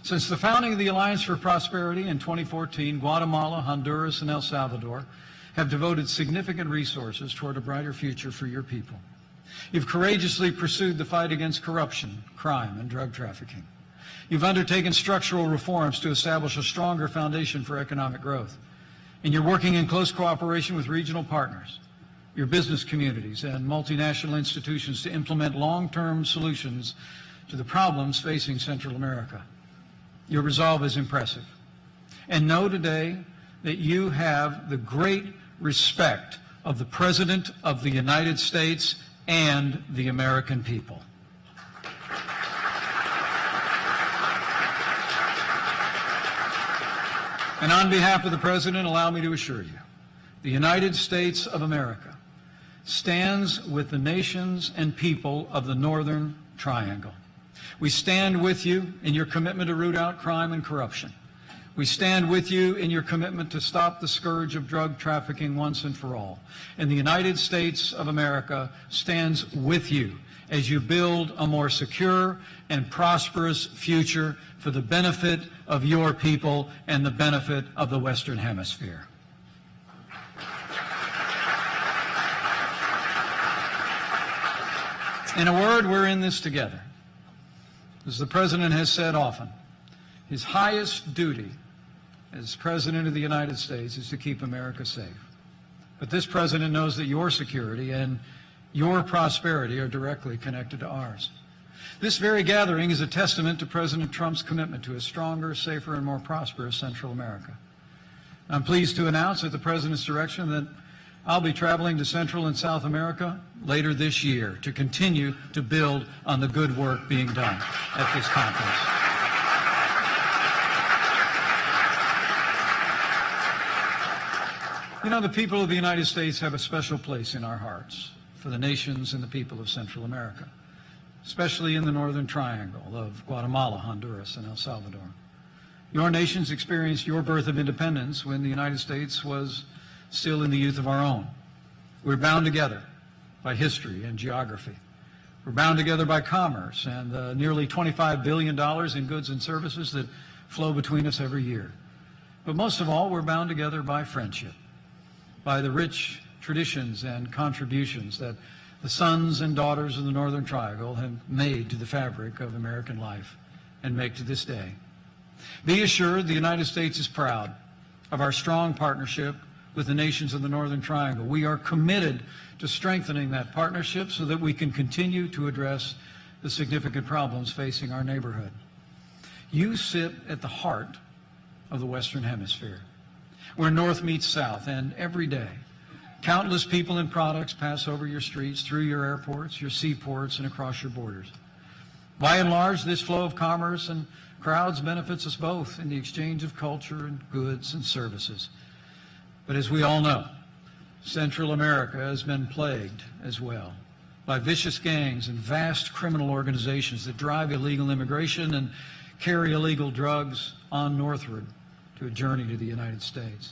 Since the founding of the Alliance for Prosperity in 2014, Guatemala, Honduras, and El Salvador have devoted significant resources toward a brighter future for your people. You've courageously pursued the fight against corruption, crime, and drug trafficking. You've undertaken structural reforms to establish a stronger foundation for economic growth. And you're working in close cooperation with regional partners, your business communities, and multinational institutions to implement long-term solutions to the problems facing Central America. Your resolve is impressive. And know today that you have the great respect of the President of the United States and the American people. And on behalf of the President, allow me to assure you, the United States of America stands with the nations and people of the Northern Triangle. We stand with you in your commitment to root out crime and corruption. We stand with you in your commitment to stop the scourge of drug trafficking once and for all. And the United States of America stands with you as you build a more secure and prosperous future for the benefit of your people and the benefit of the Western Hemisphere. In a word, we're in this together. As the President has said often, his highest duty as President of the United States is to keep America safe. But this President knows that your security and your prosperity are directly connected to ours. This very gathering is a testament to President Trump's commitment to a stronger, safer, and more prosperous Central America. I'm pleased to announce at the President's direction that I'll be traveling to Central and South America later this year to continue to build on the good work being done at this conference. You know, the people of the United States have a special place in our hearts for the nations and the people of Central America, especially in the Northern Triangle of Guatemala, Honduras, and El Salvador. Your nations experienced your birth of independence when the United States was still in the youth of our own. We're bound together by history and geography. We're bound together by commerce and the nearly $25 billion in goods and services that flow between us every year. But most of all, we're bound together by friendship, by the rich traditions and contributions that the sons and daughters of the Northern Triangle have made to the fabric of American life and make to this day. Be assured the United States is proud of our strong partnership with the nations of the Northern Triangle. We are committed to strengthening that partnership so that we can continue to address the significant problems facing our neighborhood. You sit at the heart of the Western Hemisphere, where North meets South, and every day, countless people and products pass over your streets, through your airports, your seaports, and across your borders. By and large, this flow of commerce and crowds benefits us both in the exchange of culture and goods and services. But as we all know, Central America has been plagued as well by vicious gangs and vast criminal organizations that drive illegal immigration and carry illegal drugs on northward to a journey to the United States.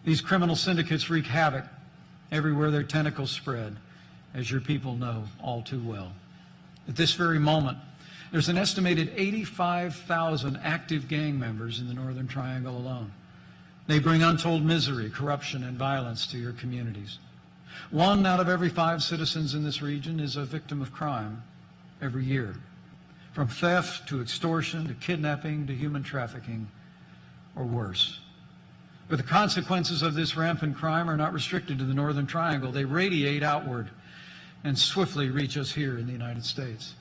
These criminal syndicates wreak havoc everywhere their tentacles spread, as your people know all too well. At this very moment, there's an estimated 85,000 active gang members in the Northern Triangle alone. They bring untold misery, corruption, and violence to your communities. 1 out of every 5 citizens in this region is a victim of crime every year, from theft to extortion to kidnapping to human trafficking or worse. But the consequences of this rampant crime are not restricted to the Northern Triangle. They radiate outward and swiftly reach us here in the United States.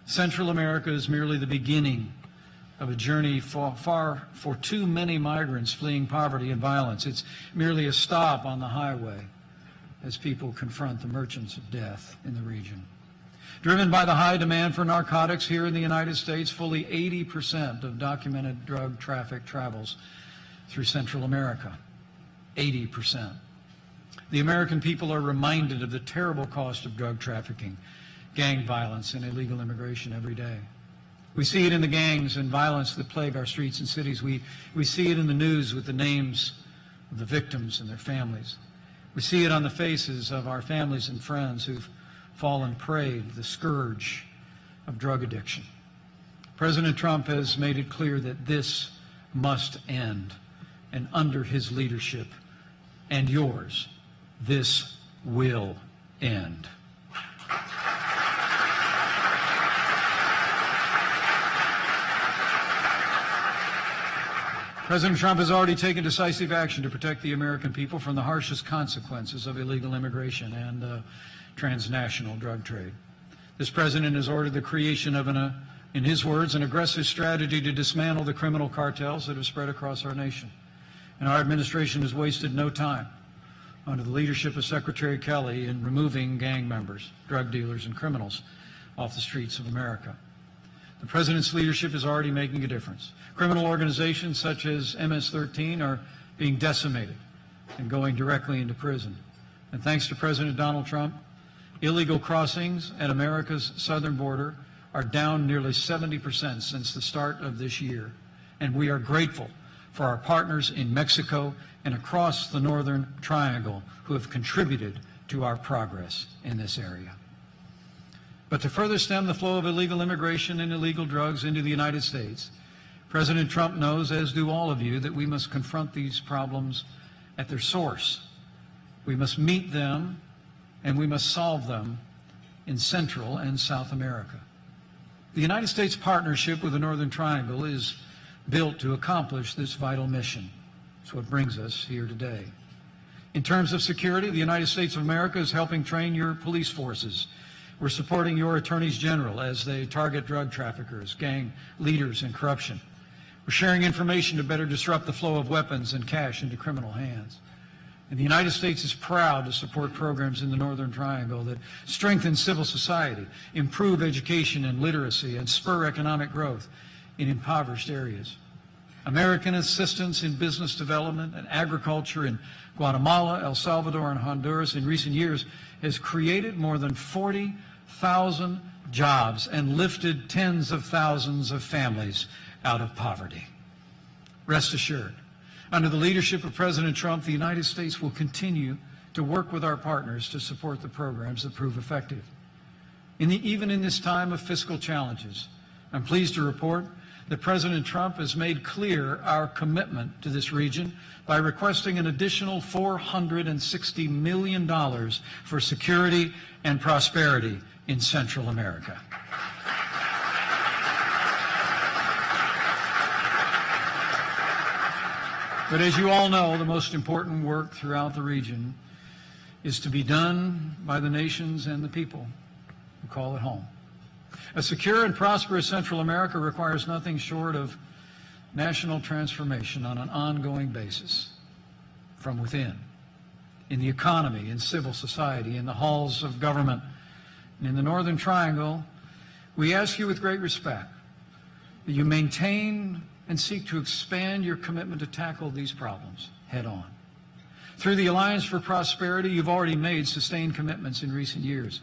Central America is merely the beginning of a journey for too many migrants fleeing poverty and violence. It's merely a stop on the highway as people confront the merchants of death in the region. Driven by the high demand for narcotics here in the United States, fully 80% of documented drug traffic travels through Central America. 80%. The American people are reminded of the terrible cost of drug trafficking, gang violence, and illegal immigration every day. We see it in the gangs and violence that plague our streets and cities. We see it in the news with the names of the victims and their families. We see it on the faces of our families and friends who've fallen prey to the scourge of drug addiction. President Trump has made it clear that this must end, and under his leadership and yours, this will end. President Trump has already taken decisive action to protect the American people from the harshest consequences of illegal immigration and the transnational drug trade. This president has ordered the creation of in his words, an aggressive strategy to dismantle the criminal cartels that have spread across our nation. And our administration has wasted no time under the leadership of Secretary Kelly in removing gang members, drug dealers, and criminals off the streets of America. The President's leadership is already making a difference. Criminal organizations such as MS-13 are being decimated and going directly into prison. And thanks to President Donald Trump, illegal crossings at America's southern border are down nearly 70% since the start of this year. And we are grateful for our partners in Mexico and across the Northern Triangle who have contributed to our progress in this area. But to further stem the flow of illegal immigration and illegal drugs into the United States, President Trump knows, as do all of you, that we must confront these problems at their source. We must meet them and we must solve them in Central and South America. The United States partnership with the Northern Triangle is built to accomplish this vital mission. It's what brings us here today. In terms of security, the United States of America is helping train your police forces. We're supporting your attorneys general as they target drug traffickers, gang leaders, and corruption. We're sharing information to better disrupt the flow of weapons and cash into criminal hands. And the United States is proud to support programs in the Northern Triangle that strengthen civil society, improve education and literacy, and spur economic growth in impoverished areas. American assistance in business development and agriculture in Guatemala, El Salvador, and Honduras in recent years has created more than 40,000 jobs and lifted tens of thousands of families out of poverty. Rest assured, under the leadership of President Trump, the United States will continue to work with our partners to support the programs that prove effective. Even in this time of fiscal challenges, I'm pleased to report that President Trump has made clear our commitment to this region by requesting an additional $460 million for security and prosperity in Central America. But as you all know, the most important work throughout the region is to be done by the nations and the people who call it home. A secure and prosperous Central America requires nothing short of national transformation on an ongoing basis from within, in the economy, in civil society, in the halls of government. And in the Northern Triangle, we ask you with great respect that you maintain and seek to expand your commitment to tackle these problems head on. Through the Alliance for Prosperity, you've already made sustained commitments in recent years,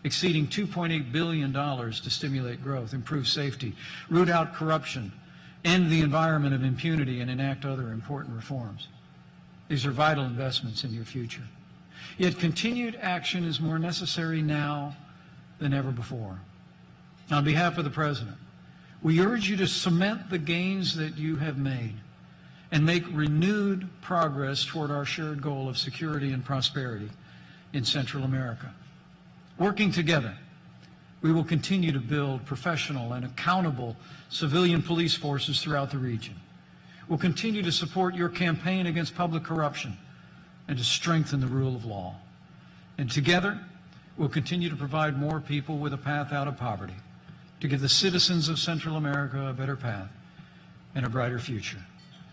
exceeding $2.8 billion to stimulate growth, improve safety, root out corruption, end the environment of impunity, and enact other important reforms. These are vital investments in your future. Yet continued action is more necessary now than ever before. On behalf of the President, we urge you to cement the gains that you have made and make renewed progress toward our shared goal of security and prosperity in Central America. Working together, we will continue to build professional and accountable civilian police forces throughout the region. We'll continue to support your campaign against public corruption and to strengthen the rule of law. And together, we'll continue to provide more people with a path out of poverty, to give the citizens of Central America a better path and a brighter future.